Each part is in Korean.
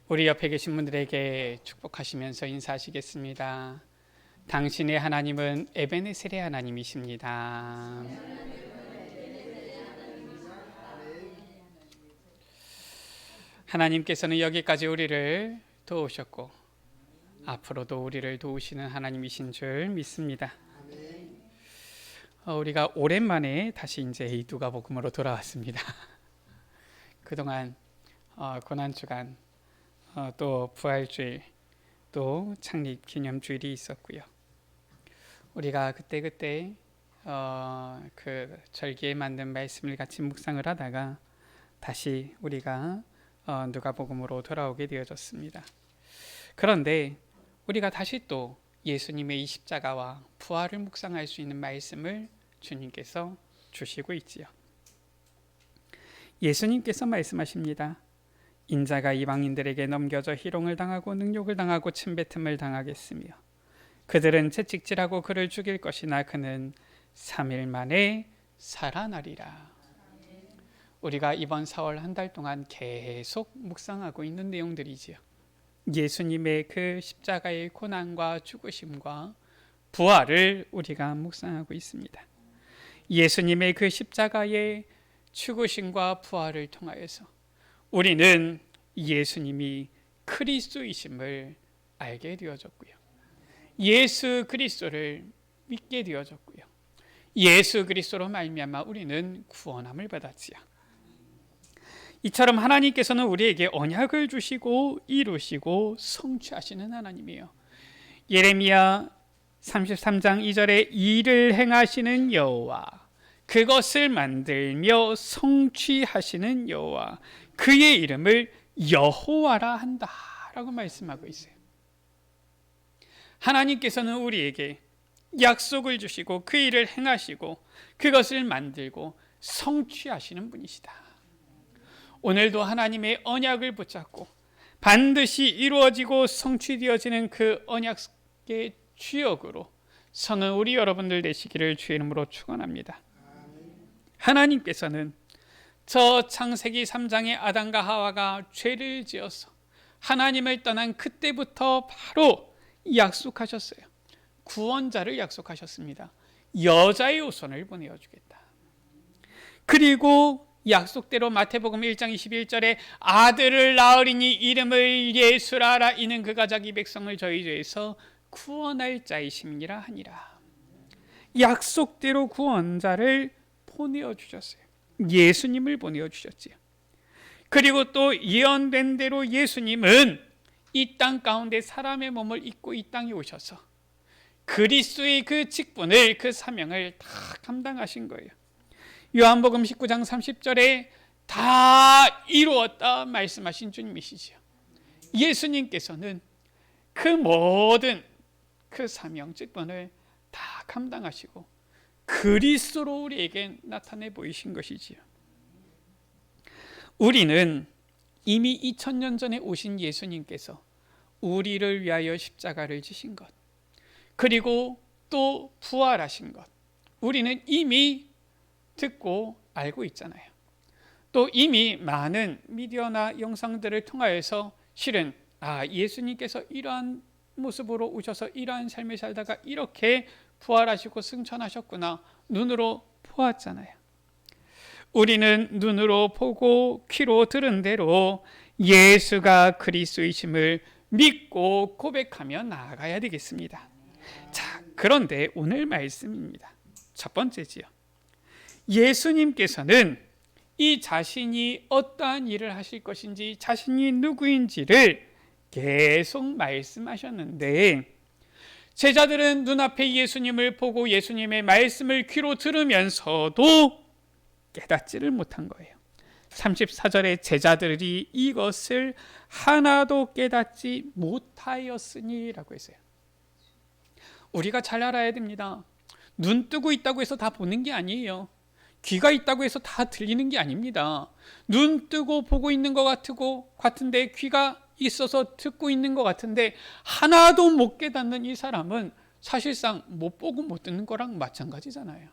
우리 옆에 계신 분들에게 축복하시면서 인사하시겠습니다. 당신의 하나님은 에베네셀의 하나님이십니다. 하나님께서는 여기까지 우리를 도우셨고 앞으로도 우리를 도우시는 하나님이신 줄 믿습니다. 우리가 오랜만에 다시 이제 이 누가복음으로 돌아왔습니다. 그동안 고난주간 또 부활주일 또 창립기념주일이 있었고요. 우리가 그때 그 절기에 맞는 말씀을 같이 묵상을 하다가 다시 우리가 누가복음으로 돌아오게 되어졌습니다. 그런데 우리가 다시 또 예수님의 이 십자가와 부활을 묵상할 수 있는 말씀을 주님께서 주시고 있지요. 예수님께서 말씀하십니다. 인자가 이방인들에게 넘겨져 희롱을 당하고 능욕을 당하고 침뱉음을 당하겠으며 그들은 채찍질하고 그를 죽일 것이나 그는 3일 만에 살아나리라. 우리가 이번 4월 한 달 동안 계속 묵상하고 있는 내용들이지요. 예수님의 그 십자가의 고난과 죽으심과 부활을 우리가 묵상하고 있습니다. 예수님의 그 십자가의 죽으심과 부활을 통하여서 우리는 예수님이 그리스도이심을 알게 되어졌고요. 예수 그리스도를 믿게 되어졌고요. 예수 그리스도로 말미암아 우리는 구원함을 받았지요. 이처럼 하나님께서는 우리에게 언약을 주시고 이루시고 성취하시는 하나님이에요. 예레미야 33장 2절에 이를 행하시는 여호와 그것을 만들며 성취하시는 여호와 그의 이름을 여호와라 한다라고 말씀하고 있어요. 하나님께서는 우리에게 약속을 주시고 그 일을 행하시고 그것을 만들고 성취하시는 분이시다. 오늘도 하나님의 언약을 붙잡고 반드시 이루어지고 성취되어지는 그 언약의 주역으로 서는 우리 여러분들 되시기를 주의 이름으로 축원합니다. 하나님께서는 저 창세기 3장의 아담과 하와가 죄를 지어서 하나님을 떠난 그때부터 바로 약속하셨어요. 구원자를 약속하셨습니다. 여자의 후손을 보내어 주겠다. 그리고 약속대로 마태복음 1장 21절에 아들을 낳으리니 이름을 예수라라 이는 그가 자기 백성을 저희 죄에서 구원할 자이심이라 하니라. 약속대로 구원자를 보내어 주셨어요. 예수님을 보내어 주셨지요. 그리고 또 예언된 대로 예수님은 이 땅 가운데 사람의 몸을 입고 이 땅에 오셔서 그리스도의 그 직분을 그 사명을 다 감당하신 거예요. 요한복음 19장 30절에 다 이루었다 말씀하신 주님이시죠. 예수님께서는 그 모든 그 사명 직분을 다 감당하시고 그리스도로 우리에게 나타내 보이신 것이지요. 우리는 이미 2000년 전에 오신 예수님께서 우리를 위하여 십자가를 지신 것 그리고 또 부활하신 것 우리는 이미 듣고 알고 있잖아요. 또 이미 많은 미디어나 영상들을 통하여서 실은 예수님께서 이러한 모습으로 오셔서 이러한 삶을 살다가 이렇게 부활하시고 승천하셨구나 눈으로 보았잖아요. 우리는 눈으로 보고 귀로 들은 대로 예수가 그리스도이심을 믿고 고백하며 나아가야 되겠습니다. 자, 그런데 오늘 말씀입니다. 첫 번째지요. 예수님께서는 이 자신이 어떠한 일을 하실 것인지 자신이 누구인지를 계속 말씀하셨는데 제자들은 눈앞에 예수님을 보고 예수님의 말씀을 귀로 들으면서도 깨닫지를 못한 거예요. 34절에 제자들이 이것을 하나도 깨닫지 못하였으니 라고 했어요. 우리가 잘 알아야 됩니다. 눈 뜨고 있다고 해서 다 보는 게 아니에요. 귀가 있다고 해서 다 들리는 게 아닙니다. 눈 뜨고 보고 있는 것 같은데 귀가 있어서 듣고 있는 것 같은데 하나도 못 깨닫는 이 사람은 사실상 못 보고 못 듣는 거랑 마찬가지잖아요.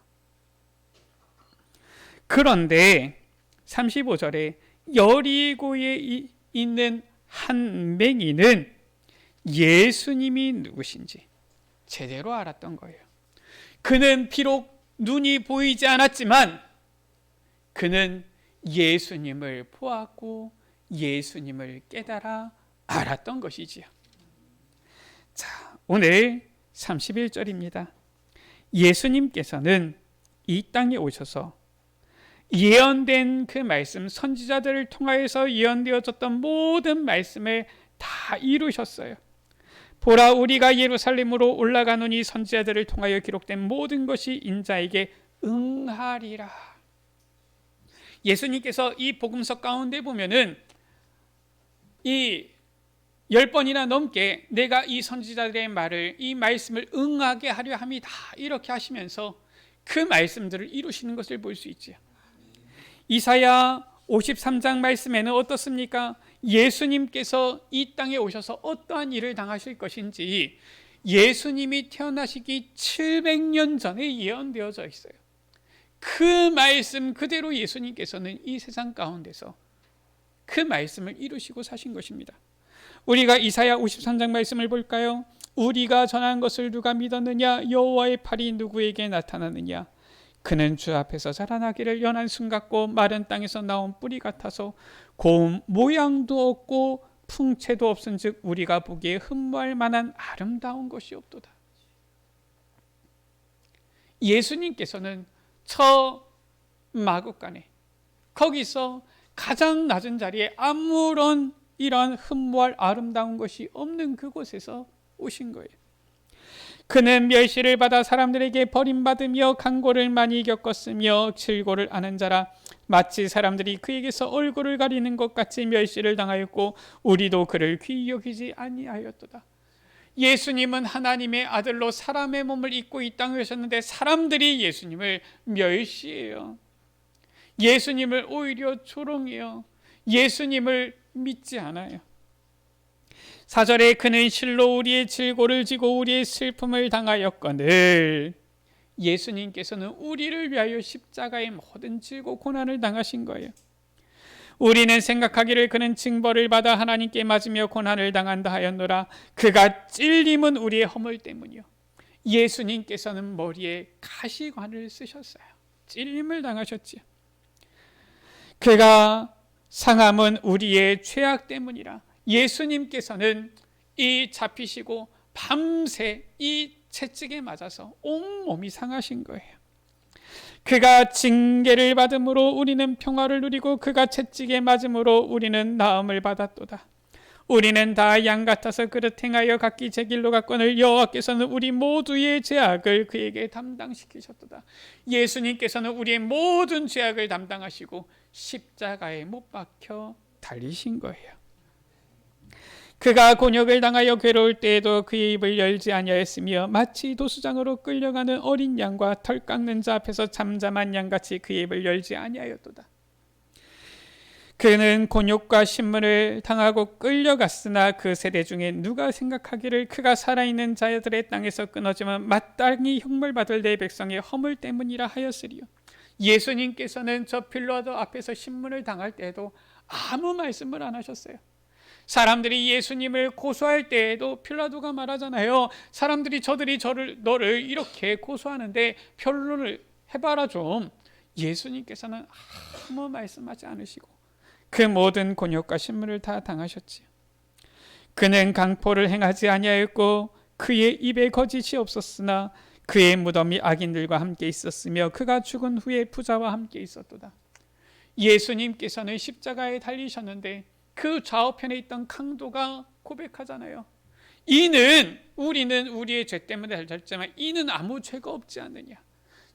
그런데 35절에 여리고에 있는 한 맹인은 예수님이 누구신지 제대로 알았던 거예요. 그는 비록 눈이 보이지 않았지만 그는 예수님을 보았고 예수님을 깨달아 알았던 것이지요. 자, 오늘 31절입니다. 예수님께서는 이 땅에 오셔서 예언된 그 말씀, 선지자들을 통하여서 예언되어졌던 모든 말씀을 다 이루셨어요. 보라, 우리가 예루살렘으로 올라가노니 선지자들을 통하여 기록된 모든 것이 인자에게 응하리라. 예수님께서 이 복음서 가운데 보면은 이 10번이나 넘게 내가 이 선지자들의 말을, 이 말씀을 응하게 하려 함이다, 이렇게 하시면서 그 말씀들을 이루시는 것을 볼 수 있지요. 이사야 53장 말씀에는 어떻습니까? 예수님께서 이 땅에 오셔서 어떠한 일을 당하실 것인지 예수님이 태어나시기 700년 전에 예언되어져 있어요. 그 말씀 그대로 예수님께서는 이 세상 가운데서 그 말씀을 이루시고 사신 것입니다. 우리가 이사야 53장 말씀을 볼까요? 우리가 전한 것을 누가 믿었느냐? 여호와의 팔이 누구에게 나타나느냐? 그는 주 앞에서 자라나기를 연한 순 같고 마른 땅에서 나온 뿌리 같아서 고운 모양도 없고 풍채도 없은즉 우리가 보기에 흠모할 만한 아름다운 것이 없도다. 예수님께서는 저 마국간에, 거기서 가장 낮은 자리에 아무런 이러한 흠모할 아름다운 것이 없는 그곳에서 오신 거예요. 그는 멸시를 받아 사람들에게 버림받으며 강고를 많이 겪었으며 질고를 아는 자라. 마치 사람들이 그에게서 얼굴을 가리는 것 같이 멸시를 당하였고 우리도 그를 귀히 여기지 아니하였도다. 예수님은 하나님의 아들로 사람의 몸을 입고 이 땅에 오셨는데 사람들이 예수님을 멸시해요. 예수님을 오히려 조롱해요. 예수님을 믿지 않아요. 4절에 그는 실로 우리의 질고를 지고 우리의 슬픔을 당하였거늘. 예수님께서는 우리를 위하여 십자가의 모든 질고 고난을 당하신 거예요. 우리는 생각하기를 그는 징벌을 받아 하나님께 맞으며 고난을 당한다 하였노라. 그가 찔림은 우리의 허물 때문이요. 예수님께서는 머리에 가시관을 쓰셨어요. 찔림을 당하셨지요. 그가 상함은 우리의 죄악 때문이라. 예수님께서는 이 잡히시고 밤새 이 채찍에 맞아서 온몸이 상하신 거예요. 그가 징계를 받음으로 우리는 평화를 누리고 그가 채찍에 맞음으로 우리는 나음을 받았도다. 우리는 다 양 같아서 그릇 행하여 각기 제 길로 갔거늘 여호와께서는 우리 모두의 죄악을 그에게 담당시키셨도다. 예수님께서는 우리의 모든 죄악을 담당하시고 십자가에 못 박혀 달리신 거예요. 그가 곤욕을 당하여 괴로울 때에도 그의 입을 열지 아니하였으며 마치 도수장으로 끌려가는 어린 양과 털 깎는 자 앞에서 잠잠한 양같이 그의 입을 열지 아니하였도다. 그는 곤욕과 신문을 당하고 끌려갔으나 그 세대 중에 누가 생각하기를 그가 살아있는 자들의 땅에서 끊어지면 마땅히 형벌받을 내 백성의 허물 때문이라 하였으리요. 예수님께서는 저 빌라도 앞에서 신문을 당할 때에도 아무 말씀을 안 하셨어요. 사람들이 예수님을 고소할 때에도 빌라도가 말하잖아요. 사람들이 저들이 너를 이렇게 고소하는데 변론을 해봐라 좀. 예수님께서는 아무 말씀하지 않으시고 그 모든 곤욕과 신문을 다 당하셨지요. 그는 강포를 행하지 아니하였고 그의 입에 거짓이 없었으나 그의 무덤이 악인들과 함께 있었으며 그가 죽은 후에 부자와 함께 있었도다. 예수님께서는 십자가에 달리셨는데 그 좌우편에 있던 강도가 고백하잖아요. 우리는 우리의 죄 때문에 달렸지만 이는 아무 죄가 없지 않느냐.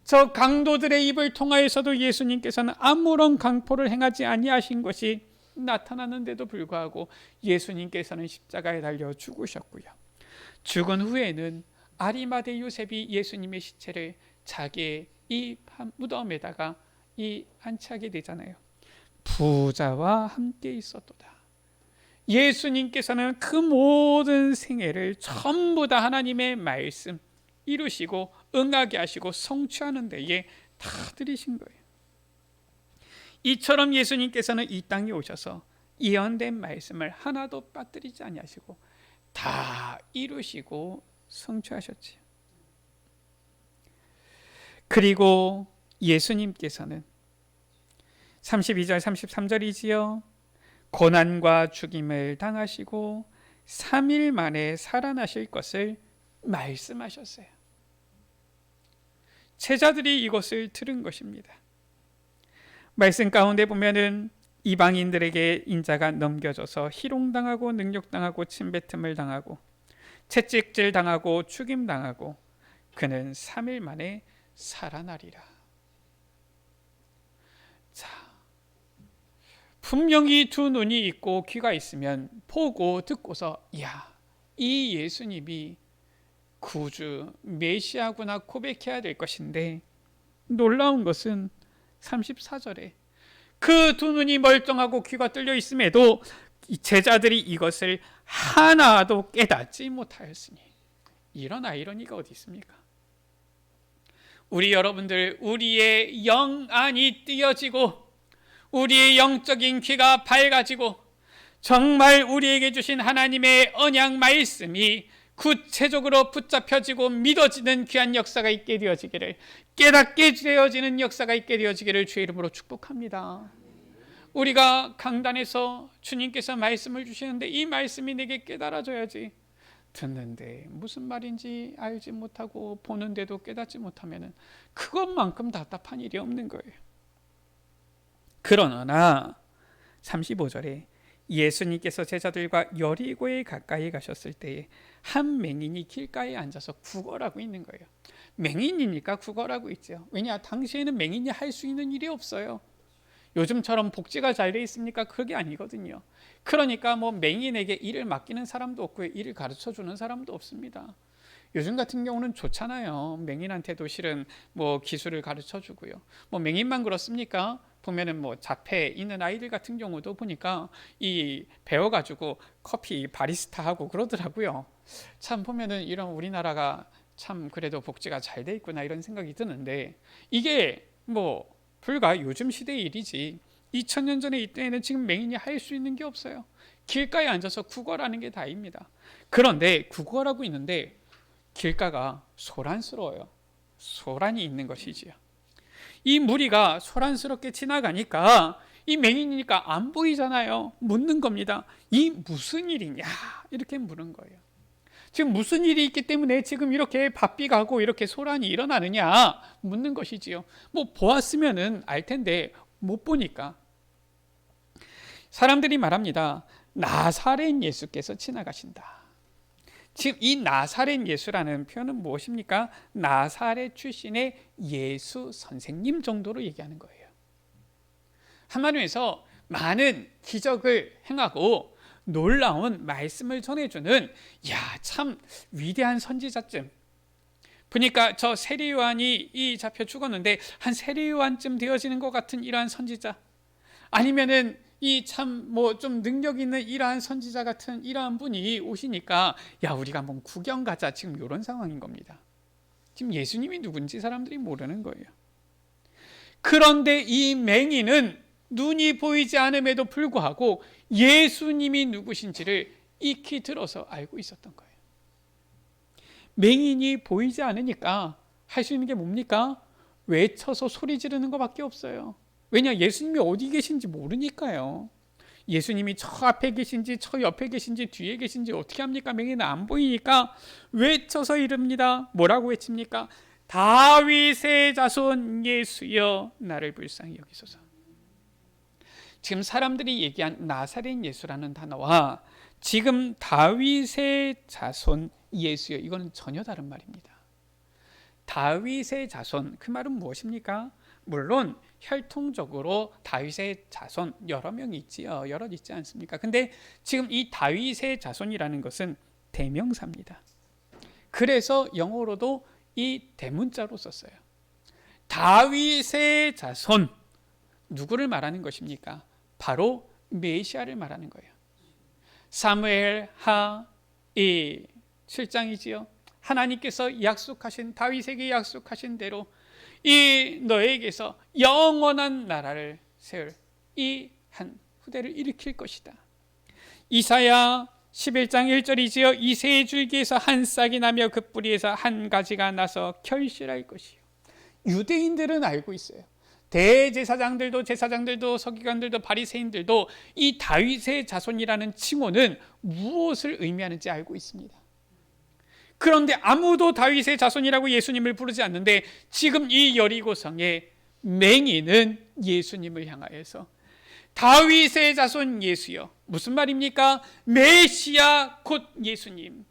저 강도들의 입을 통하여서도 예수님께서는 아무런 강포를 행하지 아니하신 것이 나타나는데도 불구하고 예수님께서는 십자가에 달려 죽으셨고요. 죽은 후에는 아리마대 요셉이 예수님의 시체를 자기의 이 무덤에다가 안치하게 되잖아요. 부자와 함께 있었도다. 예수님께서는 그 모든 생애를 전부 다 하나님의 말씀 이루시고 응하게 하시고 성취하는 데에 다 들이신 거예요. 이처럼 예수님께서는 이 땅에 오셔서 예언된 말씀을 하나도 빠뜨리지 아니하시고 다 이루시고 성취하셨지요. 그리고 예수님께서는 32절 33절이지요. 고난과 죽임을 당하시고 3일 만에 살아나실 것을 말씀하셨어요. 제자들이 이것을 들은 것입니다. 말씀 가운데 보면은 이방인들에게 인자가 넘겨져서 희롱당하고 능욕당하고 침뱉음을 당하고 채찍질 당하고 죽임 당하고 그는 3일 만에 살아나리라. 자, 분명히 두 눈이 있고 귀가 있으면 보고 듣고서 이 예수님이 구주 메시아구나 고백해야 될 것인데, 놀라운 것은 34절에 그 두 눈이 멀쩡하고 귀가 뚫려 있음에도 제자들이 이것을 하나도 깨닫지 못하였으니, 이런 아이러니가 어디 있습니까? 우리 여러분들, 우리의 영안이 띄어지고 우리의 영적인 귀가 밝아지고 정말 우리에게 주신 하나님의 언약 말씀이 구체적으로 붙잡혀지고 믿어지는 귀한 역사가 있게 되어지기를, 깨닫게 되어지는 역사가 있게 되어지기를 주의 이름으로 축복합니다. 우리가 강단에서 주님께서 말씀을 주시는데 이 말씀이 내게 깨달아져야지, 듣는데 무슨 말인지 알지 못하고 보는데도 깨닫지 못하면 그것만큼 답답한 일이 없는 거예요. 그러나 35절에 예수님께서 제자들과 여리고에 가까이 가셨을 때에 한 맹인이 길가에 앉아서 구걸하고 있는 거예요. 맹인이니까 구걸하고 있죠. 왜냐, 당시에는 맹인이 할 수 있는 일이 없어요. 요즘처럼 복지가 잘 돼 있습니까? 그게 아니거든요. 그러니까 맹인에게 일을 맡기는 사람도 없고 일을 가르쳐 주는 사람도 없습니다. 요즘 같은 경우는 좋잖아요. 맹인한테도 실은 기술을 가르쳐 주고요. 맹인만 그렇습니까? 보면은 자폐 있는 아이들 같은 경우도 보니까 이 배워가지고 커피 바리스타 하고 그러더라고요. 참 보면은 이런 우리나라가 참 그래도 복지가 잘 돼 있구나 이런 생각이 드는데, 이게 불과 요즘 시대의 일이지 2000년 전에 이때에는 지금 맹인이 할 수 있는 게 없어요. 길가에 앉아서 구걸하는 게 다입니다. 그런데 구걸하고 있는데 길가가 소란스러워요. 소란이 있는 것이지요. 이 무리가 소란스럽게 지나가니까 이 맹인이니까 안 보이잖아요. 묻는 겁니다. 이 무슨 일이냐 이렇게 물은 거예요. 지금 무슨 일이 있기 때문에 지금 이렇게 바삐 가고 이렇게 소란이 일어나느냐 묻는 것이지요. 보았으면은 알 텐데 못 보니까. 사람들이 말합니다. 나사렛 예수께서 지나가신다. 지금 이 나사렛 예수라는 표현은 무엇입니까? 나사렛 출신의 예수 선생님 정도로 얘기하는 거예요. 한마디에서 많은 기적을 행하고 놀라운 말씀을 전해주는 참 위대한 선지자쯤, 보니까 저 세례 요한이 잡혀 죽었는데 한 세례 요한쯤 되어지는 것 같은 이러한 선지자, 아니면은 이 참 좀 능력 있는 이러한 선지자 같은 이러한 분이 오시니까 우리가 한번 구경 가자, 지금 이런 상황인 겁니다. 지금 예수님이 누군지 사람들이 모르는 거예요. 그런데 이 맹인은 눈이 보이지 않음에도 불구하고 예수님이 누구신지를 익히 들어서 알고 있었던 거예요. 맹인이 보이지 않으니까 할 수 있는 게 뭡니까? 외쳐서 소리 지르는 것밖에 없어요. 왜냐, 예수님이 어디 계신지 모르니까요. 예수님이 저 앞에 계신지 저 옆에 계신지 뒤에 계신지 어떻게 합니까? 맹인은 안 보이니까 외쳐서 이릅니다. 뭐라고 외칩니까? 다윗의 자손 예수여 나를 불쌍히 여기소서. 지금 사람들이 얘기한 나사렛 예수라는 단어와 지금 다윗의 자손 예수여, 이거는 전혀 다른 말입니다. 다윗의 자손, 그 말은 무엇입니까? 물론 혈통적으로 다윗의 자손 여러 명이 있지요. 여러 있지 않습니까? 근데 지금 이 다윗의 자손이라는 것은 대명사입니다. 그래서 영어로도 이 대문자로 썼어요. 다윗의 자손, 누구를 말하는 것입니까? 바로 메시아를 말하는 거예요. 사무엘 하 7장이지요. 하나님께서 약속하신, 다윗에게 약속하신 대로 이 너에게서 영원한 나라를 세울 이 한 후대를 일으킬 것이다. 이사야 11장 1절이지요. 이 세 줄기에서 한 싹이 나며 그 뿌리에서 한 가지가 나서 결실할 것이요. 유대인들은 알고 있어요. 제사장들도 서기관들도 바리새인들도 이 다윗의 자손이라는 칭호는 무엇을 의미하는지 알고 있습니다. 그런데 아무도 다윗의 자손이라고 예수님을 부르지 않는데 지금 이 여리고성의 맹인은 예수님을 향하여서 다윗의 자손 예수여. 무슨 말입니까? 메시아 곧 예수님.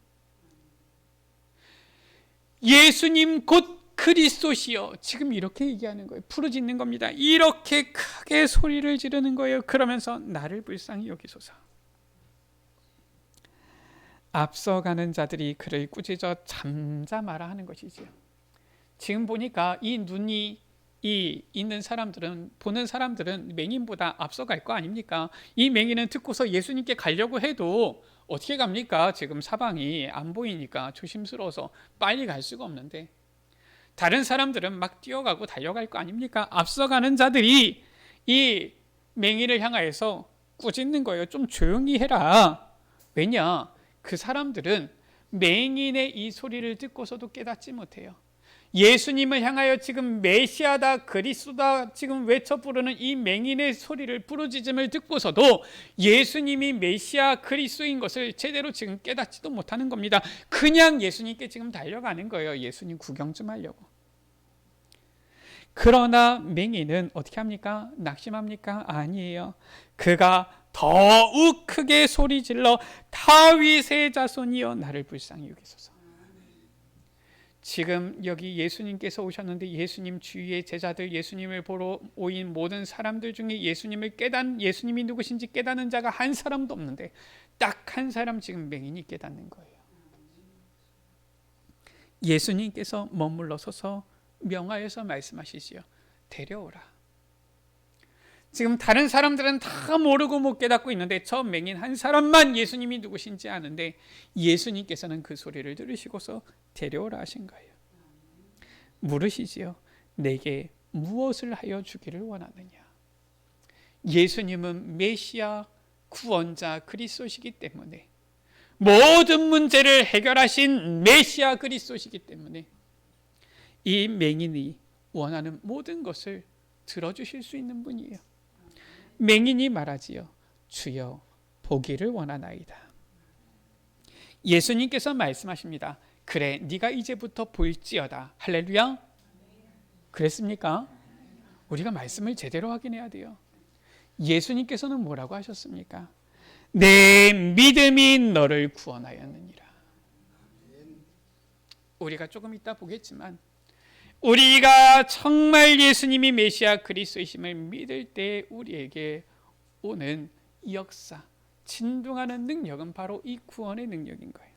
예수님 곧 그리스도시여. 지금 이렇게 얘기하는 거예요. 부르짖는 겁니다. 이렇게 크게 소리를 지르는 거예요. 그러면서 나를 불쌍히 여기소서. 앞서가는 자들이 그를 꾸짖어 잠잠하라 하는 것이지요. 지금 보니까 이 눈이 있는 사람들은, 보는 사람들은 맹인보다 앞서갈 거 아닙니까? 이 맹인은 듣고서 예수님께 가려고 해도 어떻게 갑니까? 지금 사방이 안 보이니까 조심스러워서 빨리 갈 수가 없는데, 다른 사람들은 막 뛰어가고 달려갈 거 아닙니까? 앞서가는 자들이 이 맹인을 향하여서 꾸짖는 거예요. 좀 조용히 해라. 왜냐? 그 사람들은 맹인의 이 소리를 듣고서도 깨닫지 못해요. 예수님을 향하여 지금 메시아다 그리스도다 지금 외쳐 부르는 이 맹인의 소리를, 부르짖음을 듣고서도 예수님이 메시아 그리스도인 것을 제대로 지금 깨닫지도 못하는 겁니다. 그냥 예수님께 지금 달려가는 거예요. 예수님 구경 좀 하려고. 그러나 맹인은 어떻게 합니까? 낙심합니까? 아니에요. 그가 더욱 크게 소리질러 다윗의 자손이여 나를 불쌍히 여기소서. 지금 여기 예수님께서 오셨는데 예수님 주위의 제자들, 예수님을 보러 오인 모든 사람들 중에 예수님이 누구신지 깨닫는 자가 한 사람도 없는데 딱 한 사람 지금 맹인이 깨닫는 거예요. 예수님께서 머물러 서서 명하여서 말씀하시지요. 데려오라. 지금 다른 사람들은 다 모르고 못 깨닫고 있는데 저 맹인 한 사람만 예수님이 누구신지 아는데 예수님께서는 그 소리를 들으시고서 데려오라 하신 거예요. 물으시지요. 내게 무엇을 하여 주기를 원하느냐. 예수님은 메시아 구원자 그리스도시기 때문에, 모든 문제를 해결하신 메시아 그리스도시기 때문에 이 맹인이 원하는 모든 것을 들어주실 수 있는 분이에요. 맹인이 말하지요. 주여 보기를 원하나이다. 예수님께서 말씀하십니다. 그래 네가 이제부터 볼지어다. 할렐루야. 그랬습니까? 우리가 말씀을 제대로 확인해야 돼요. 예수님께서는 뭐라고 하셨습니까? 내 믿음이 너를 구원하였느니라. 우리가 조금 이따 보겠지만 우리가 정말 예수님이 메시아 그리스도이심을 믿을 때 우리에게 오는 역사, 진동하는 능력은 바로 이 구원의 능력인 거예요.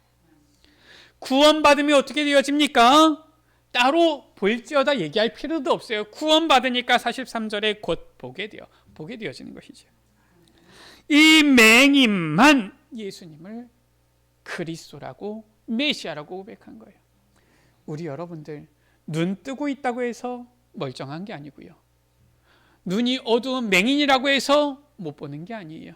구원받으면 어떻게 되어집니까? 따로 볼지어다 얘기할 필요도 없어요. 구원받으니까 43절에 곧 보게 되어지는 것이죠. 이 맹인만 예수님을 그리스도라고, 메시아라고 고백한 거예요. 우리 여러분들 눈 뜨고 있다고 해서 멀쩡한 게 아니고요. 눈이 어두운 맹인이라고 해서 못 보는 게 아니에요.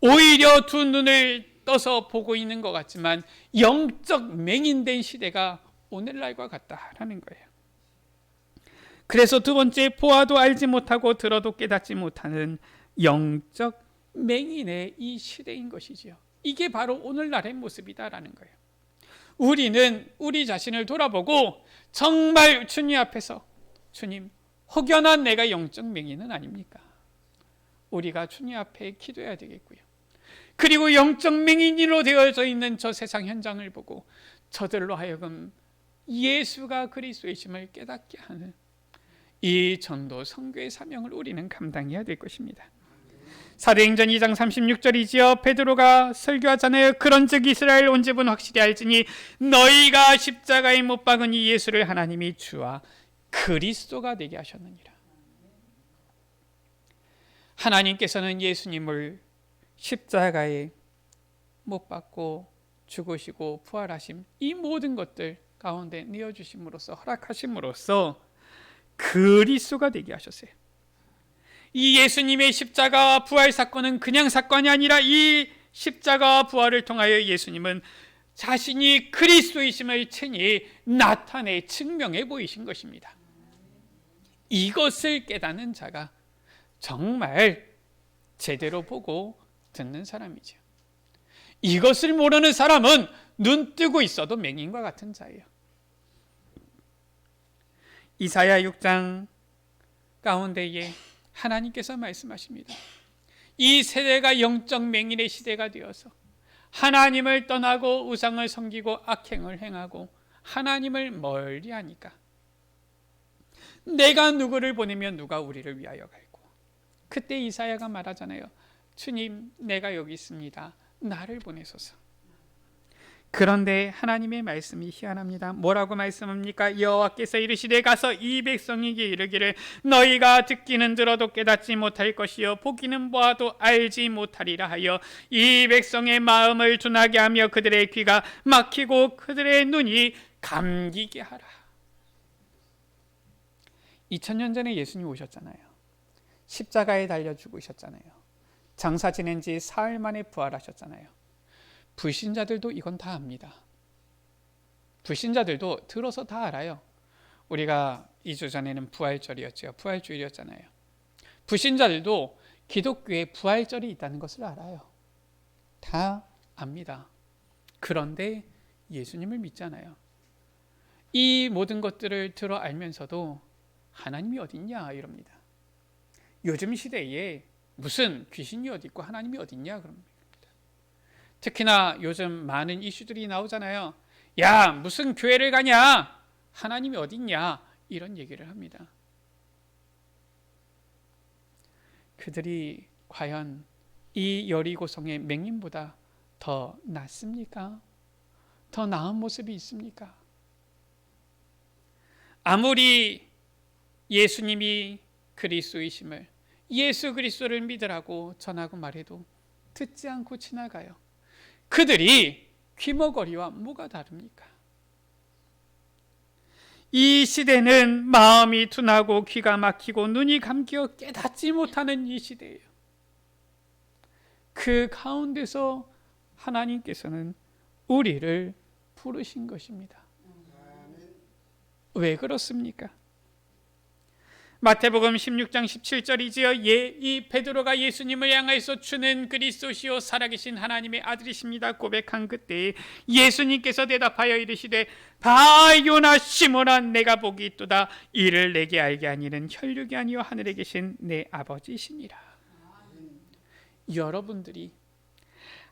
오히려 두 눈을 떠서 보고 있는 것 같지만 영적 맹인된 시대가 오늘날과 같다라는 거예요. 그래서 두 번째, 보아도 알지 못하고 들어도 깨닫지 못하는 영적 맹인의 이 시대인 것이지요. 이게 바로 오늘날의 모습이다라는 거예요. 우리는 우리 자신을 돌아보고 정말 주님 앞에서, 주님, 혹여나 내가 영적 맹인은 아닙니까? 우리가 주님 앞에 기도해야 되겠고요. 그리고 영적 맹인으로 되어져 있는 저 세상 현장을 보고 저들로 하여금 예수가 그리스도이심을 깨닫게 하는 이 전도 선교의 사명을 우리는 감당해야 될 것입니다. 사도행전 2장 36절이지요. 베드로가 설교하잖아요. 그런즉 이스라엘 온 집은 확실히 알지니 너희가 십자가에 못 박은 이 예수를 하나님이 주와 그리스도가 되게 하셨느니라. 하나님께서는 예수님을 십자가에 못 박고 죽으시고 부활하심, 이 모든 것들 가운데 내어주심으로써, 허락하심으로써 그리스도가 되게 하셨어요. 이 예수님의 십자가와 부활 사건은 그냥 사건이 아니라 이 십자가와 부활을 통하여 예수님은 자신이 그리스도이심을 친히 나타내 증명해 보이신 것입니다. 이것을 깨닫는 자가 정말 제대로 보고 듣는 사람이죠. 이것을 모르는 사람은 눈 뜨고 있어도 맹인과 같은 자예요. 이사야 6장 가운데에 하나님께서 말씀하십니다. 이 세대가 영적 맹인의 시대가 되어서 하나님을 떠나고 우상을 섬기고 악행을 행하고 하나님을 멀리하니까 내가 누구를 보내면 누가 우리를 위하여 갈고. 그때 이사야가 말하잖아요. 주님, 내가 여기 있습니다. 나를 보내소서. 그런데 하나님의 말씀이 희한합니다. 뭐라고 말씀합니까? 여호와께서 이르시되 가서 이 백성에게 이르기를 너희가 듣기는 들어도 깨닫지 못할 것이요 보기는 보아도 알지 못하리라 하여 이 백성의 마음을 둔하게 하며 그들의 귀가 막히고 그들의 눈이 감기게 하라. 2000년 전에 예수님 오셨잖아요. 십자가에 달려 죽으셨잖아요. 장사 지낸 지 사흘 만에 부활하셨잖아요. 불신자들도 이건 다 압니다. 불신자들도 들어서 다 알아요. 우리가 2주 전에는 부활절이었죠. 부활주일이었잖아요. 불신자들도 기독교에 부활절이 있다는 것을 알아요. 다 압니다. 그런데 예수님을 믿잖아요. 이 모든 것들을 들어 알면서도 하나님이 어딨냐 이럽니다. 요즘 시대에 무슨 귀신이 어디 있고 하나님이 어딨냐 그럽니다. 특히나 요즘 많은 이슈들이 나오잖아요. 야, 무슨 교회를 가냐? 하나님이 어딨냐? 이런 얘기를 합니다. 그들이 과연 이 여리고성의 맹인보다 더 낫습니까? 더 나은 모습이 있습니까? 아무리 예수님이 그리스도이심을, 예수 그리스도를 믿으라고 전하고 말해도 듣지 않고 지나가요. 그들이 귀머거리와 뭐가 다릅니까? 이 시대는 마음이 둔하고 귀가 막히고 눈이 감겨 깨닫지 못하는 이 시대예요. 그 가운데서 하나님께서는 우리를 부르신 것입니다. 왜 그렇습니까? 마태복음 16장 17절이지요. 이 베드로가 예수님을 향해서 주는 그리스도시요 살아계신 하나님의 아들이십니다 고백한 그때 예수님께서 대답하여 이르시되 바요나 시몬아 내가 복이 있도다 이를 내게 알게 하니는 혈육이 아니요 하늘에 계신 내 아버지시니라. 여러분들이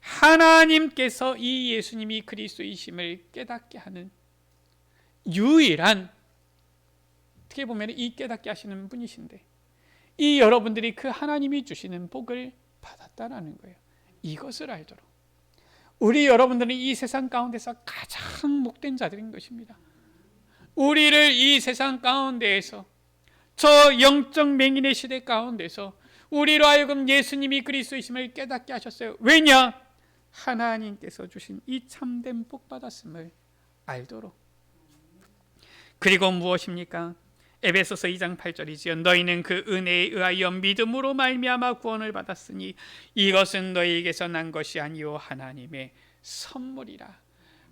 하나님께서 이 예수님이 그리스도이심을 깨닫게 하는 유일한, 어떻게 보면 이 깨닫게 하시는 분이신데 이 여러분들이 그 하나님이 주시는 복을 받았다라는 거예요. 이것을 알도록 우리 여러분들은 이 세상 가운데서 가장 목된 자들인 것입니다. 우리를 이 세상 가운데에서 저 영적 맹인의 시대 가운데서 우리로 하여금 예수님이 그리스도이심을 깨닫게 하셨어요. 왜냐? 하나님께서 주신 이 참된 복 받았음을 알도록. 그리고 무엇입니까? 에베소서 2장 8절이지요. 너희는 그 은혜에 의하여 믿음으로 말미암아 구원을 받았으니 이것은 너희에게서 난 것이 아니요 하나님의 선물이라.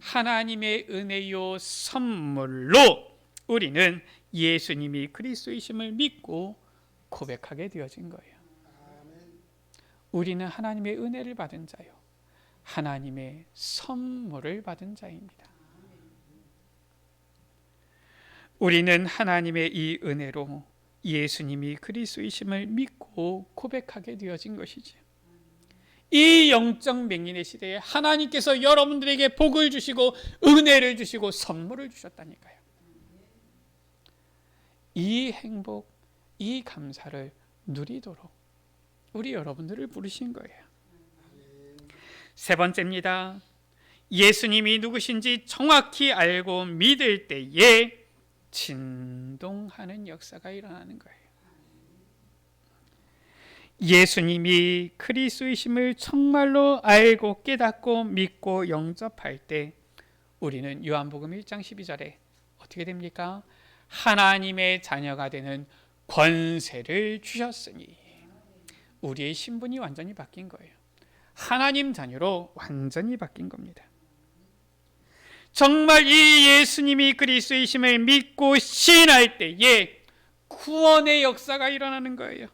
하나님의 은혜요 선물로 우리는 예수님이 그리스도이심을 믿고 고백하게 되어진 거예요. 우리는 하나님의 은혜를 받은 자요 하나님의 선물을 받은 자입니다. 우리는 하나님의 이 은혜로 예수님이 그리스도이심을 믿고 고백하게 되어진 것이지. 이 영적 맹인의 시대에 하나님께서 여러분들에게 복을 주시고 은혜를 주시고 선물을 주셨다니까요. 이 행복, 이 감사를 누리도록 우리 여러분들을 부르신 거예요. 세 번째입니다. 예수님이 누구신지 정확히 알고 믿을 때에 진동하는 역사가 일어나는 거예요. 예수님이 그리스도이심을 정말로 알고 깨닫고 믿고 영접할 때 우리는 요한복음 1장 12절에 어떻게 됩니까? 하나님의 자녀가 되는 권세를 주셨으니 우리의 신분이 완전히 바뀐 거예요. 하나님 자녀로 완전히 바뀐 겁니다. 정말 이 예수님이 그리스도이심을 믿고 시인할 때에 구원의 역사가 일어나는 거예요.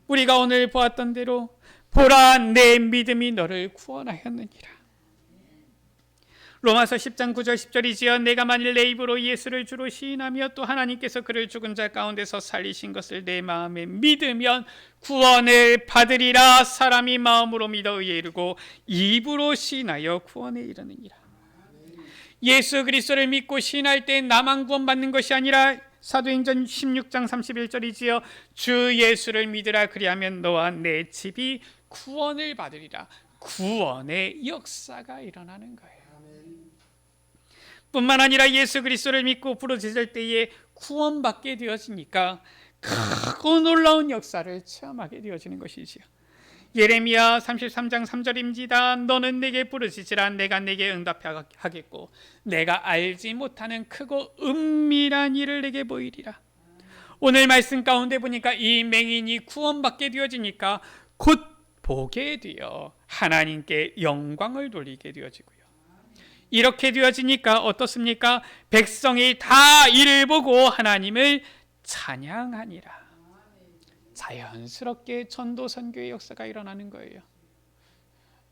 우리가 오늘 보았던 대로 보라, 내 믿음이 너를 구원하였느니라. 로마서 10장 9절 10절이지요. 내가 만일 내 입으로 예수를 주로 시인하며 또 하나님께서 그를 죽은 자 가운데서 살리신 것을 내 마음에 믿으면 구원을 받으리라. 사람이 마음으로 믿어 의에 이르고 입으로 시인하여 구원에 이르느니라. 예수 그리스도를 믿고 시인할 때 나만 구원받는 것이 아니라 사도행전 16장 31절이지요. 주 예수를 믿으라. 그리하면 너와 내 집이 구원을 받으리라. 구원의 역사가 일어나는 거예요. 뿐만 아니라 예수 그리스도를 믿고 부르짖을 때에 구원받게 되어지니까 크고 놀라운 역사를 체험하게 되어지는 것이지요. 예레미야 33장 3절입니다. 너는 내게 부르짖으라. 내가 내게 응답하겠고 내가 알지 못하는 크고 은밀한 일을 내게 보이리라. 오늘 말씀 가운데 보니까 이 맹인이 구원받게 되어지니까 곧 보게 되어 하나님께 영광을 돌리게 되어지고요. 이렇게 되어지니까 어떻습니까? 백성이 다 이를 보고 하나님을 찬양하니라. 자연스럽게 전도 선교의 역사가 일어나는 거예요.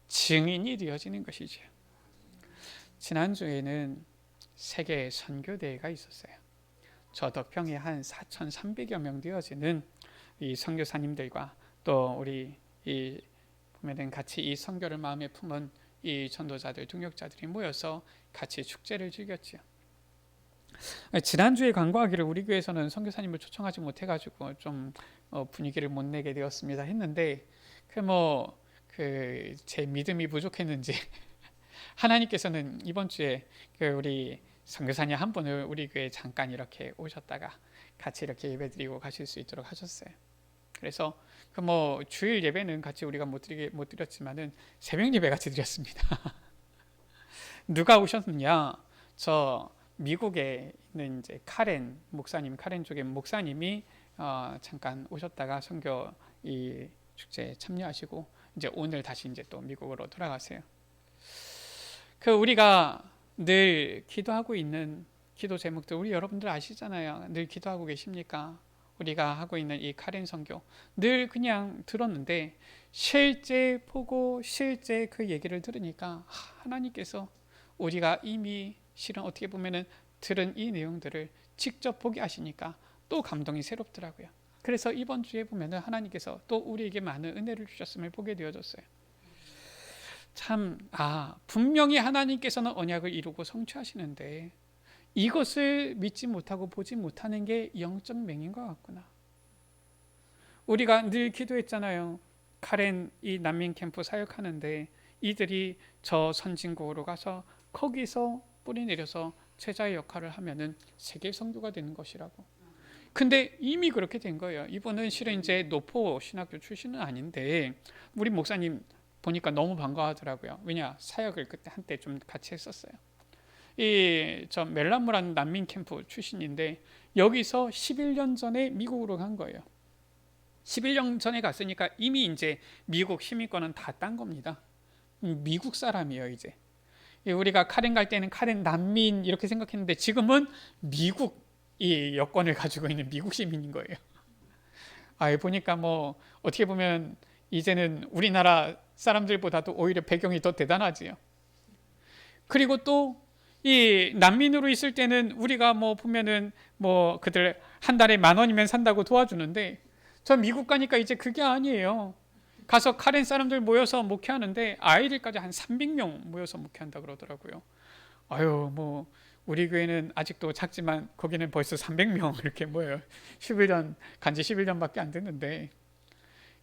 증인이 되어지는 것이죠. 지난주에는 세계 선교대회가 있었어요. 저 덕평에 한 4,300여 명 되어지는 이 선교사님들과 또 우리 이 보면은 같이 이 선교를 마음에 품은 이 전도자들, 동역자들이 모여서 같이 축제를 즐겼지요. 지난주에 광고하기를 우리 교회에서는 선교사님을 초청하지 못해가지고 좀 분위기를 못 내게 되었습니다 했는데 제 믿음이 부족했는지 하나님께서는 이번 주에 우리 선교사님 한 분을 우리 교회에 잠깐 이렇게 오셨다가 같이 이렇게 예배드리고 가실 수 있도록 하셨어요. 그래서 주일 예배는 같이 우리가 못 드렸지만은 새벽 예배 같이 드렸습니다. 누가 오셨느냐? 저 미국에 있는 이제 카렌 쪽의 목사님이 잠깐 오셨다가 선교 이 축제에 참여하시고 이제 오늘 다시 이제 또 미국으로 돌아가세요. 우리가 늘 기도하고 있는 기도 제목들 우리 여러분들 아시잖아요. 늘 기도하고 계십니까? 우리가 하고 있는 이 카렌 선교 늘 그냥 들었는데 실제 보고 실제 그 얘기를 들으니까 하나님께서 우리가 이미 실은 어떻게 보면은 들은 이 내용들을 직접 보게 하시니까 또 감동이 새롭더라고요. 그래서 이번 주에 보면은 하나님께서 또 우리에게 많은 은혜를 주셨음을 보게 되어졌어요. 참 분명히 하나님께서는 언약을 이루고 성취하시는데 이것을 믿지 못하고 보지 못하는 게 영적 맹인 것 같구나. 우리가 늘 기도했잖아요. 카렌 이 난민 캠프 사역하는데 이들이 저 선진국으로 가서 거기서 뿌리 내려서 제자의 역할을 하면은 세계 선교가 되는 것이라고. 근데 이미 그렇게 된 거예요. 이분은 실은 이제 노포 신학교 출신은 아닌데 우리 목사님 보니까 너무 반가워하더라고요. 왜냐 사역을 그때 한때 좀 같이 했었어요. 저 멜라무라는 난민 캠프 출신인데 여기서 11년 전에 미국으로 간 거예요. 11년 전에 갔으니까 이미 이제 미국 시민권은 다 딴 겁니다. 미국 사람이에요 이제. 우리가 카렌 갈 때는 카렌 난민 이렇게 생각했는데 지금은 미국 이 여권을 가지고 있는 미국 시민인 거예요. 보니까 어떻게 보면 이제는 우리나라 사람들보다도 오히려 배경이 더 대단하지요. 그리고 또 이 난민으로 있을 때는 우리가 보면은 그들 한 달에 10,000원이면 산다고 도와주는데 저 미국 가니까 이제 그게 아니에요. 가서 카렌 사람들 모여서 목회하는데 아이들까지 한 300명 모여서 목회한다 그러더라고요. 우리 교회는 아직도 작지만 거기는 벌써 300명 이렇게 모여요. 11년 간지 11년밖에 안 됐는데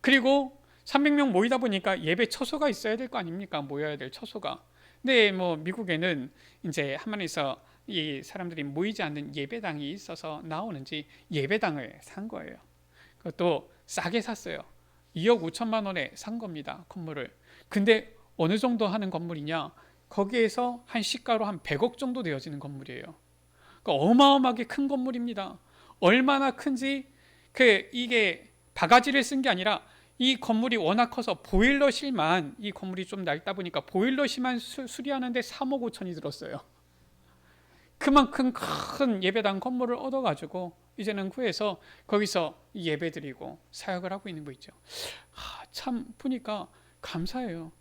그리고 300명 모이다 보니까 예배 처소가 있어야 될 거 아닙니까? 모여야 될 처소가. 근데 미국에는 이제 한만에서 이 사람들이 모이지 않는 예배당이 있어서 나오는지 예배당을 산 거예요. 그것도 싸게 샀어요. 2억 5천만 원에 산 겁니다. 건물을. 근데 어느 정도 하는 건물이냐? 거기에서 한 시가로 한 100억 정도 되어지는 건물이에요. 그러니까 어마어마하게 큰 건물입니다. 얼마나 큰지 이게 바가지를 쓴 게 아니라 이 건물이 워낙 커서 보일러실만, 이 건물이 좀 낡다 보니까 보일러실만 수리하는데 3억 5천이 들었어요. 그만큼 큰 예배당 건물을 얻어가지고 이제는 구해서 거기서 예배드리고 사역을 하고 있는 거 있죠. 참 보니까 감사해요.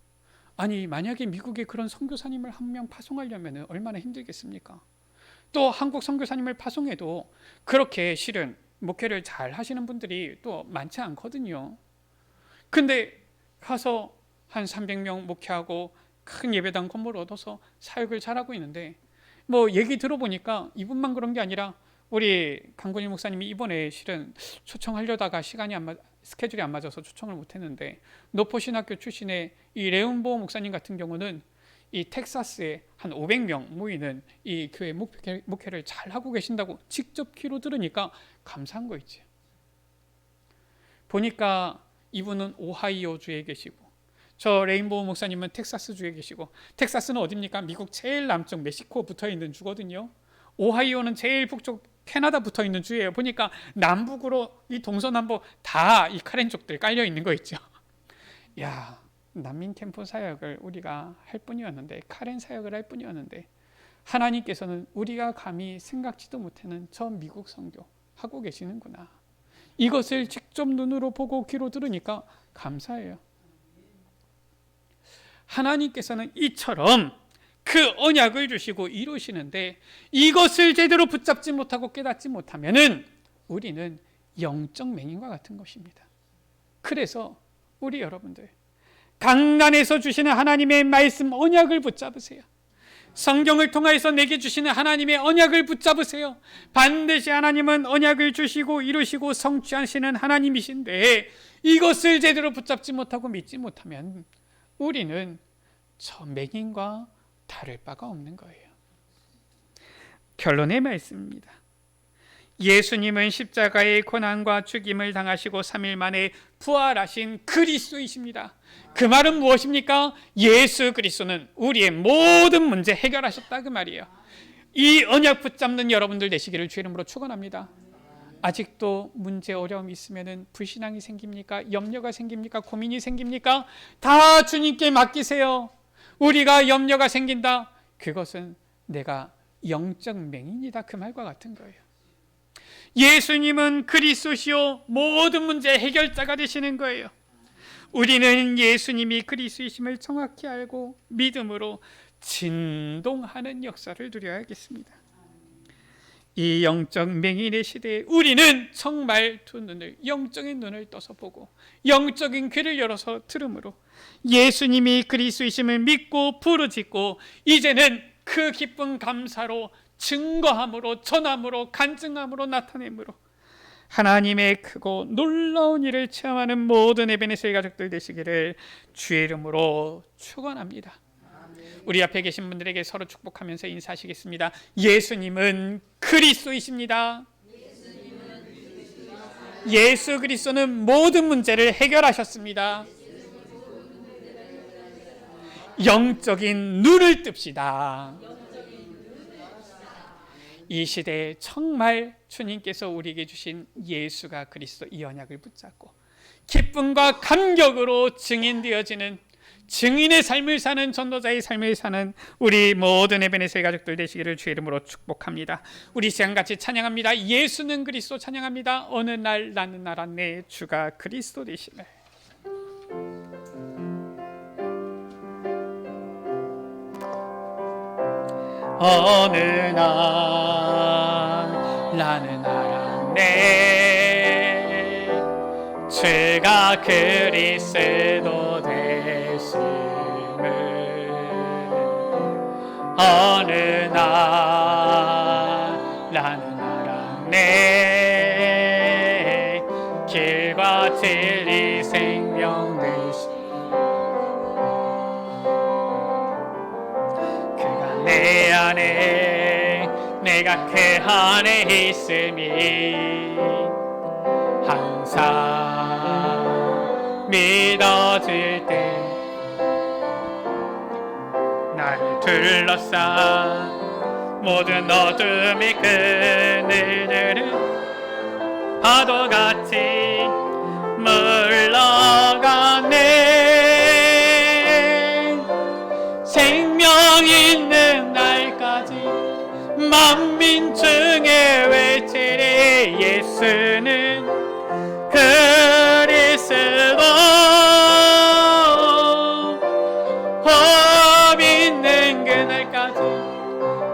아니 만약에 미국에 그런 선교사님을 한 명 파송하려면 얼마나 힘들겠습니까? 또 한국 선교사님을 파송해도 그렇게 실은 목회를 잘 하시는 분들이 또 많지 않거든요. 근데 가서 한 300명 목회하고 큰 예배당 건물을 얻어서 사역을 잘하고 있는데, 뭐 얘기 들어보니까 이분만 그런 게 아니라 우리 강건일 목사님이 이번에 실은 초청하려다가 스케줄이 안 맞아서 초청을 못했는데, 노포신학교 출신의 이 레온보 목사님 같은 경우는 이 텍사스에 한 500명 모이는 이 교회 목회를 잘 하고 계신다고 직접 귀로 들으니까 감사한 거 있지. 보니까 이분은 오하이오 주에 계시고, 저 레인보우 목사님은 텍사스 주에 계시고, 텍사스는 어디입니까? 미국 제일 남쪽 멕시코 붙어 있는 주거든요. 오하이오는 제일 북쪽 캐나다 붙어 있는 주예요. 보니까 남북으로 이 동서남북 다 이 카렌족들 깔려 있는 거 있죠. 야, 난민 캠프 사역을 우리가 할 뿐이었는데, 카렌 사역을 할 뿐이었는데, 하나님께서는 우리가 감히 생각지도 못하는 저 미국 선교 하고 계시는구나. 이것을 직접 눈으로 보고 귀로 들으니까 감사해요. 하나님께서는 이처럼 그 언약을 주시고 이루시는데, 이것을 제대로 붙잡지 못하고 깨닫지 못하면은 우리는 영적 맹인과 같은 것입니다. 그래서 우리 여러분들 강단에서 주시는 하나님의 말씀 언약을 붙잡으세요. 성경을 통하여서 내게 주시는 하나님의 언약을 붙잡으세요. 반드시 하나님은 언약을 주시고 이루시고 성취하시는 하나님이신데, 이것을 제대로 붙잡지 못하고 믿지 못하면 우리는 저 맹인과 다를 바가 없는 거예요. 결론의 말씀입니다. 예수님은 십자가의 고난과 죽임을 당하시고 3일 만에 부활하신 그리스도이십니다. 그 말은 무엇입니까? 예수 그리스도는 우리의 모든 문제 해결하셨다 그 말이에요. 이 언약 붙잡는 여러분들 되시기를 주의 이름으로 축원합니다. 아직도 문제 어려움이 있으면 불신앙이 생깁니까? 염려가 생깁니까? 고민이 생깁니까? 다 주님께 맡기세요. 우리가 염려가 생긴다, 그것은 내가 영적 맹인이다 그 말과 같은 거예요. 예수님은 그리스도시요 모든 문제 해결자가 되시는 거예요. 우리는 예수님이 그리스도이심을 정확히 알고 믿음으로 진동하는 역사를 누려야겠습니다. 이 영적 맹인의 시대에 우리는 정말 두 눈을, 영적인 눈을 떠서 보고 영적인 귀를 열어서 들음으로 예수님이 그리스도이심을 믿고 부르짖고, 이제는 그 기쁜 감사로 증거함으로 전함으로 간증함으로 나타내므로 하나님의 크고 놀라운 일을 체험하는 모든 에베네셀 가족들 되시기를 주의 이름으로 축원합니다. 우리 앞에 계신 분들에게 서로 축복하면서 인사하시겠습니다. 예수님은 그리스도이십니다. 예수 그리스도는 모든 문제를 해결하셨습니다. 영적인 눈을 뜹시다. 이 시대에 정말 주님께서 우리에게 주신 예수가 그리스도 이 언약을 붙잡고 기쁨과 감격으로 증인되어지는, 증인의 삶을 사는, 전도자의 삶을 사는 우리 모든 에베네셀 가족들 되시기를 주의 이름으로 축복합니다. 우리 시간같이 찬양합니다. 예수는 그리스도 찬양합니다. 어느 날 나는 알았네 주가 그리스도 되시네. 어느 날 나는 알았네 주가 그리스도 되심을. 어느 날 나는 알았네 길과 진리 생명 되심. 그가 내 안에, 내가 그 안에 있음이 항상 믿어질 때 나를 둘러싼 모든 어둠이 그늘들은 파도같이 물러가네. 생명 있는 날까지 만민 중에 외치리 예수는 그리스도. 호흡 있는 그날까지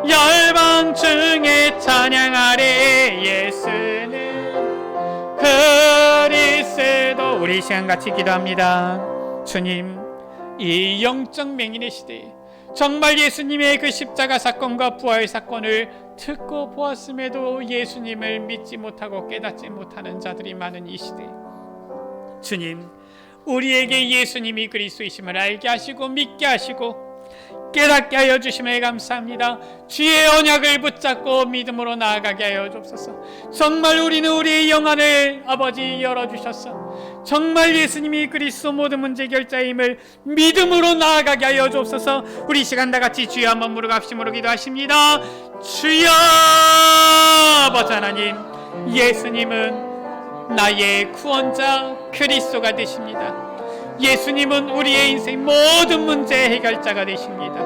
열방 중에 찬양하리 예수는 그리스도. 우리 시간 같이 기도합니다. 주님, 이 영적 맹인의 시대에 정말 예수님의 그 십자가 사건과 부활 사건을 듣고 보았음에도 예수님을 믿지 못하고 깨닫지 못하는 자들이 많은 이 시대, 주님, 우리에게 예수님이 그리스도이심을 알게 하시고 믿게 하시고 깨닫게 하여 주심에 감사합니다. 주의 언약을 붙잡고 믿음으로 나아가게 하여 주옵소서. 정말 우리는 우리의 영안을 아버지 열어주셔서 정말 예수님이 그리스도 모든 문제 결자임을 믿음으로 나아가게 하여 주옵소서. 우리 시간 다 같이 주여 한번 무릎 합심으로 기도하십니다. 주여 아버지 하나님, 예수님은 나의 구원자 그리스도가 되십니다. 예수님은 우리의 인생 모든 문제의 해결자가 되십니다.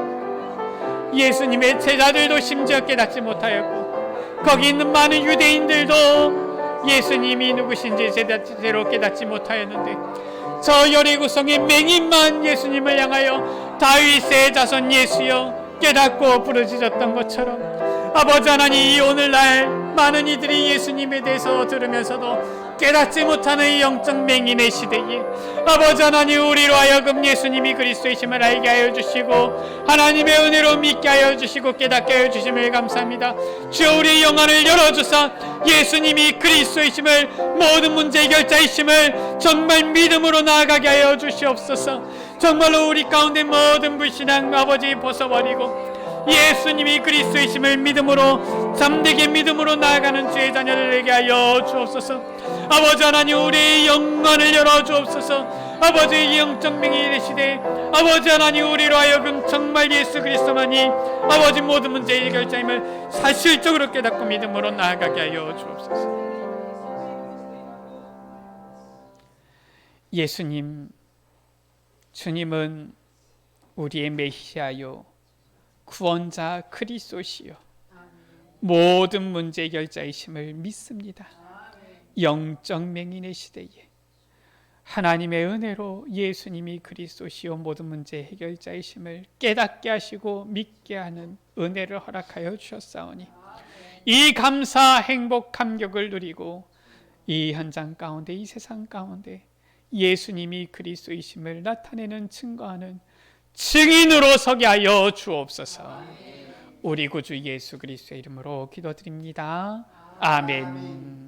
예수님의 제자들도 심지어 깨닫지 못하였고 거기 있는 많은 유대인들도 예수님이 누구신지 제대로 깨닫지 못하였는데 저 여리고성의 맹인만 예수님을 향하여 다윗의 자손 예수여 깨닫고 부르짖었던 것처럼 아버지 하나님, 오늘날 많은 이들이 예수님에 대해서 들으면서도 깨닫지 못하는 이 영적 맹인의 시대에 아버지 하나님, 우리로 하여금 예수님이 그리스도이심을 알게 하여 주시고 하나님의 은혜로 믿게 하여 주시고 깨닫게 하여 주심을 감사합니다. 주여, 우리의 영안을 열어주사 예수님이 그리스도이심을 모든 문제 해결자이심을 정말 믿음으로 나아가게 하여 주시옵소서. 정말로 우리 가운데 모든 불신앙 아버지 벗어버리고 예수님이 그리스도이심을 믿음으로 잠되게 믿음으로 나아가는 주의 자녀들에게 하여 주옵소서. 아버지 하나님, 우리의 영광을 열어 주옵소서. 아버지의 영적 맹인의 시대 아버지 하나님, 우리로 하여금 정말 예수 그리스도만이 아버지 모든 문제의 해결자임을 사실적으로 깨닫고 믿음으로 나아가게 하여 주옵소서. 예수님, 주님은 우리의 메시아요 구원자 그리스도시요 모든 문제 해결자이심을 믿습니다. 영적 맹인의 시대에 하나님의 은혜로 예수님이 그리스도시요 모든 문제 해결자이심을 깨닫게 하시고 믿게 하는 은혜를 허락하여 주셨사오니 이 감사, 행복, 감격을 누리고 이 현장 가운데, 이 세상 가운데 예수님이 그리스도이심을 나타내는 증거하는 증인으로 서게 하여 주옵소서. 우리 구주 예수 그리스도의 이름으로 기도드립니다. 아멘.